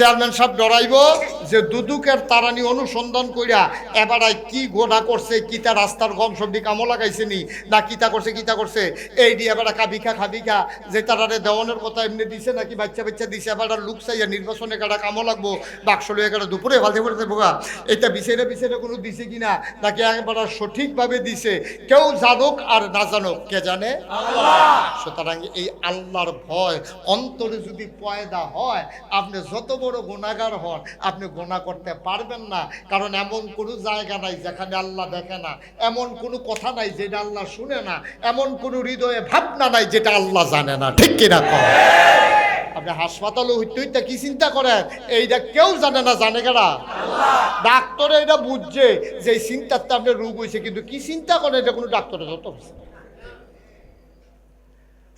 Chairman সাহেব ডরাইব যে দুদুকের তারানি অনুসন্ধান কইরা এবারাই কি গোনা করছে, কিতা রাস্তার গম সবজি কামো লাগাইছে নি না কিতা করছে এই দিয়ে এবার খাবিকা যে তারারে দেওয়ানোর কথা এমনি দিছে নাকি বাচ্চা দিছে এবার লুক চাইয়া নির্বাচনে কাটা কামো লাগবো বাক্স লইয়া কাটা দুপুরে ফালতে পড়তে বোকা এটা বিষয়টা কোনো দিছে কিনা নাকি একবার সঠিকভাবে দিছে কেউ জানুক আর না জানুক কে জানে আল্লাহ। সুতরাং এই আল্লাহর ভয় অন্তরে যদি পয়দা হয় আপনি যত বড় গুনাহগার হন আপনি গুনাহ করতে পারবেন না, কারণ এমন কোনো জায়গা নাই যেখানে আল্লাহ দেখে না, এমন কোনো কথা নাই যেটা আল্লাহ শুনে না, এমন কোনো হৃদয়ে ভাবনা নাই যেটা আল্লাহ জানে না। ঠিক কিনা কর? আপনি হাসপাতালে হইতে কি চিন্তা করেন এইটা কেউ জানে না, জানে কারা? ডাক্তারে এটা বুঝছে যে এই চিন্তাতে আপনার রোগ হয়েছে, কিন্তু কি চিন্তা করেন এটা কোনো ডাক্তারে যত হচ্ছে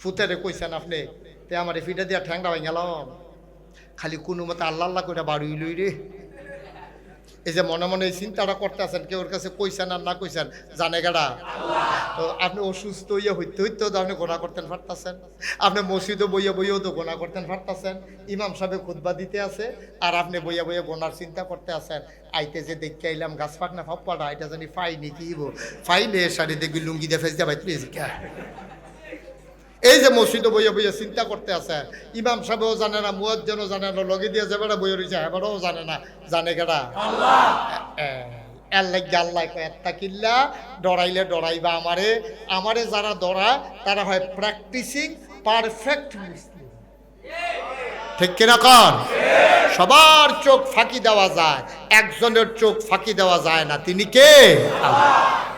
ফুতেরে কইছেন আপনি তে আমার ফিটা দিয়া ঠ্যাংটা ভাই গেলাম খালি কোনো মতে আল্লাহ আল্লাহ করে বাড়ি লই রে। এই যে মনে মনে এই চিন্তাটা করতে আছেন কেউ ওর কাছে কইছেন আর না কইছেন জানে গাড়া তো আপনি অসুস্থ হইয়া হইতে তো আপনি গোনা করতেন পারতেছেন, আপনি মসজিদে বইয়েও তো গোনা করতেন পারতেছেন, ইমাম সাহেব খুতবা দিতে আছে আর আপনি বইয়া গোনার চিন্তা করতে আছেন। আইতে যে দেখতে আইলাম গাছ পাক না ফাপ্পাটা এটা জানি ফাইনি কি ফাইলে শাড়ি দেখবি লুঙ্গি দিয়ে ফেস দিয়ে বাইতে এই যে মসজিদে বইয়া চিন্তা করতে আছে, ইমাম সাহেবও জানে না, মুয়াজ্জিনও জানে না, লগে দিয়ে যাবে বইয়ে রয়েছে এবারও জানে না, জানে কেডা? আল্লাহ। এর লাগে আল্লাহ এত্তাকিল্লা, ডরাইলে ডরাইবা আমারে যারা ডরা তারা হয় প্র্যাকটিসিং পারফেক্ট মুসলিম। ঠিক কিনা কর? সবার চোখ ফাঁকি দেওয়া যায়, একজনের চোখ ফাঁকি দেওয়া যায় না, তিনি কে? আল্লাহ।